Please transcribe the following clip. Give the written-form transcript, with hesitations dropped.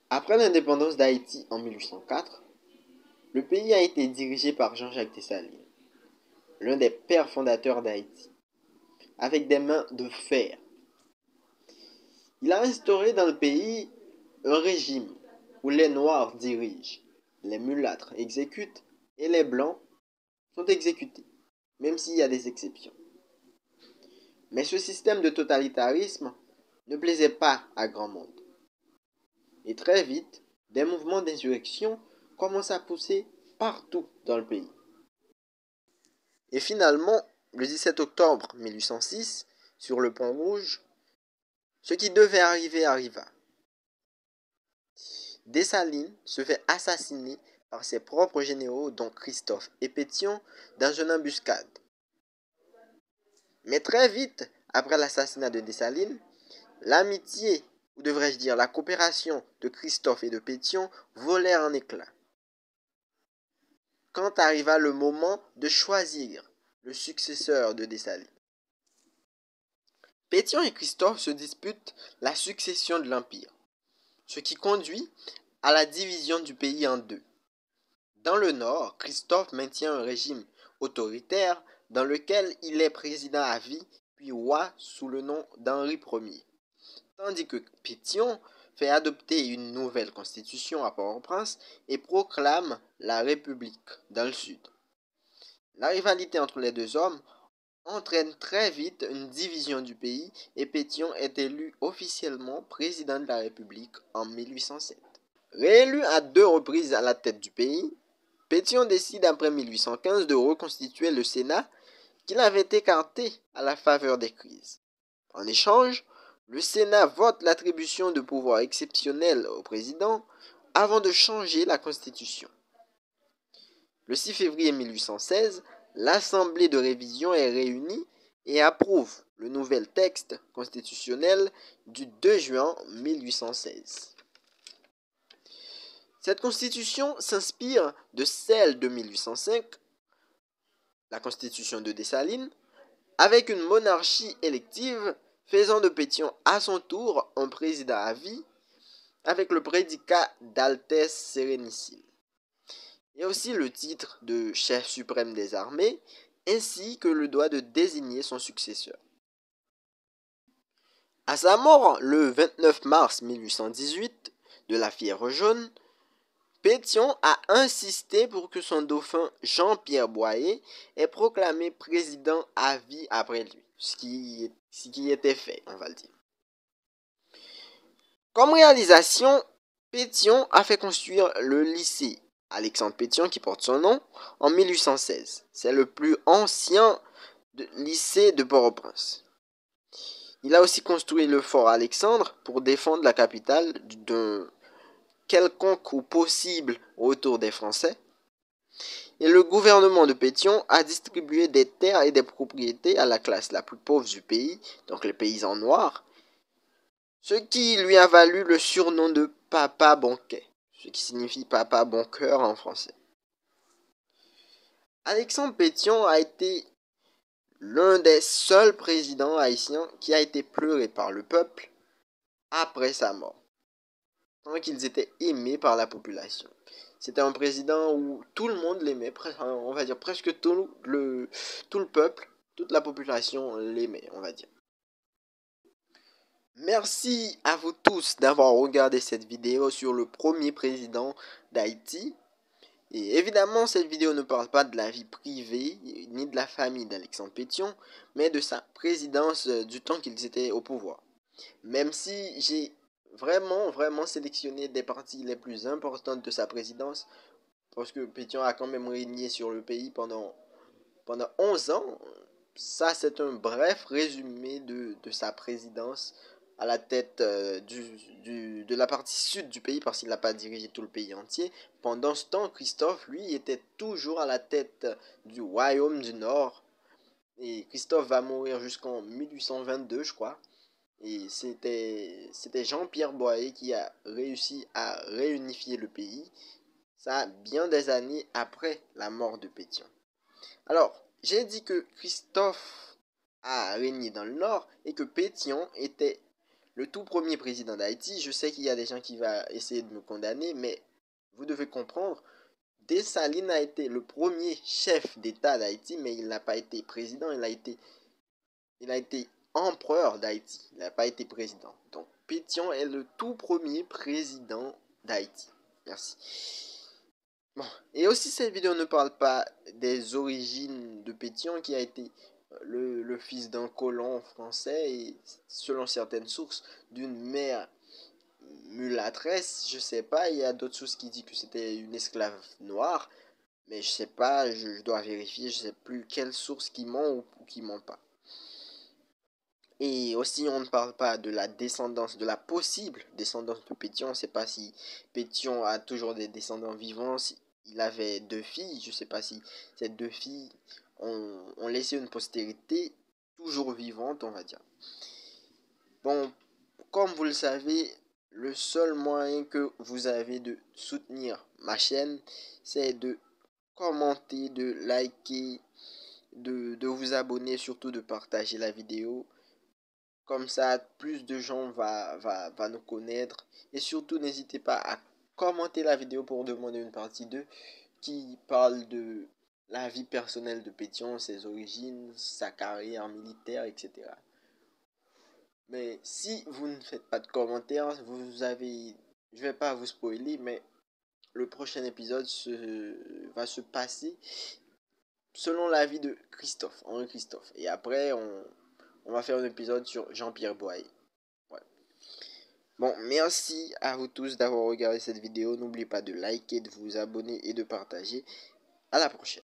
Après l'indépendance d'Haïti en 1804, le pays a été dirigé par Jean-Jacques Dessalines, l'un des pères fondateurs d'Haïti, avec des mains de fer. Il a instauré dans le pays un régime où les Noirs dirigent, les mulâtres exécutent et les Blancs sont exécutés, même s'il y a des exceptions. Mais ce système de totalitarisme ne plaisait pas à grand monde. Et très vite, des mouvements d'insurrection commencent à pousser partout dans le pays. Et finalement, le 17 octobre 1806, sur le Pont Rouge, ce qui devait arriver arriva. Dessalines se fait assassiner par ses propres généraux, dont Christophe et Pétion, dans une embuscade. Mais très vite, après l'assassinat de Dessalines, l'amitié, ou devrais-je dire la coopération de Christophe et de Pétion, volèrent en éclats. Quand arriva le moment de choisir le successeur de Dessalines. Pétion et Christophe se disputent la succession de l'Empire, ce qui conduit à la division du pays en deux. Dans le nord, Christophe maintient un régime autoritaire dans lequel il est président à vie puis roi sous le nom d'Henri Ier, tandis que Pétion fait adopter une nouvelle constitution à Port-au-Prince et proclame la République dans le sud. La rivalité entre les deux hommes entraîne très vite une division du pays et Pétion est élu officiellement président de la République en 1807. Réélu à 2 reprises à la tête du pays, Pétion décide après 1815 de reconstituer le Sénat qu'il avait écarté à la faveur des crises. En échange, le Sénat vote l'attribution de pouvoirs exceptionnels au président avant de changer la Constitution. Le 6 février 1816, l'Assemblée de révision est réunie et approuve le nouvel texte constitutionnel du 2 juin 1816. Cette constitution s'inspire de celle de 1805, la constitution de Dessalines, avec une monarchie élective faisant de Pétion à son tour un président à vie avec le prédicat d'Altesse Sérénissime. Et aussi le titre de chef suprême des armées ainsi que le droit de désigner son successeur. À sa mort le 29 mars 1818 de la fièvre jaune, Pétion a insisté pour que son dauphin Jean-Pierre Boyer est proclamé président à vie après lui, ce qui était fait, on va le dire. Comme réalisation, Pétion a fait construire le lycée Alexandre Pétion, qui porte son nom, en 1816. C'est le plus ancien lycée de Port-au-Prince. Il a aussi construit le fort Alexandre pour défendre la capitale d'un quelconque ou possible retour des Français. Et le gouvernement de Pétion a distribué des terres et des propriétés à la classe la plus pauvre du pays, donc les paysans noirs, ce qui lui a valu le surnom de Papa Banquet, ce qui signifie Papa Bon Cœur en français. Alexandre Pétion a été l'un des seuls présidents haïtiens qui a été pleuré par le peuple après sa mort, tant qu'ils étaient aimés par la population. C'était un président où tout le monde l'aimait, on va dire presque tout le peuple, toute la population l'aimait, on va dire. Merci à vous tous d'avoir regardé cette vidéo sur le premier président d'Haïti. Et évidemment, cette vidéo ne parle pas de la vie privée ni de la famille d'Alexandre Pétion, mais de sa présidence du temps qu'ils étaient au pouvoir. Même si j'ai vraiment sélectionné des parties les plus importantes de sa présidence, parce que Pétion a quand même régné sur le pays pendant 11 ans. Ça, c'est un bref résumé de sa présidence à la tête de la partie sud du pays, parce qu'il n'a pas dirigé tout le pays entier. Pendant ce temps, Christophe, lui, était toujours à la tête du royaume du Nord. Et Christophe va mourir jusqu'en 1822, je crois. Et c'était Jean-Pierre Boyer qui a réussi à réunifier le pays. Ça, bien des années après la mort de Pétion. Alors, j'ai dit que Christophe a régné dans le nord et que Pétion était le tout premier président d'Haïti. Je sais qu'il y a des gens qui vont essayer de me condamner, mais vous devez comprendre, Dessalines a été le premier chef d'État d'Haïti, mais il n'a pas été président, il a été empereur d'Haïti, il n'a pas été président. Donc Pétion est le tout premier président d'Haïti. Merci. Bon. Et aussi cette vidéo ne parle pas des origines de Pétion qui a été le fils d'un colon français et selon certaines sources d'une mère mulâtresse, je sais pas, il y a d'autres sources qui disent que c'était une esclave noire, mais je sais pas, je dois vérifier, je sais plus quelle source qui ment ou qui ment pas. Et aussi, on ne parle pas de la descendance, de la possible descendance de Pétion. On ne sait pas si Pétion a toujours des descendants vivants. Il avait 2 filles. Je ne sais pas si ces 2 filles ont laissé une postérité toujours vivante, on va dire. Bon, comme vous le savez, le seul moyen que vous avez de soutenir ma chaîne, c'est de commenter, de liker, de vous abonner, surtout de partager la vidéo. Comme ça, plus de gens va nous connaître. Et surtout, n'hésitez pas à commenter la vidéo pour demander une partie 2 qui parle de la vie personnelle de Pétion, ses origines, sa carrière militaire, etc. Mais si vous ne faites pas de commentaires, je vais pas vous spoiler, mais le prochain épisode va se passer selon la vie de Christophe, Henri Christophe. Et après, on va faire un épisode sur Jean-Pierre Boyer. Ouais. Bon, merci à vous tous d'avoir regardé cette vidéo. N'oubliez pas de liker, de vous abonner et de partager. À la prochaine.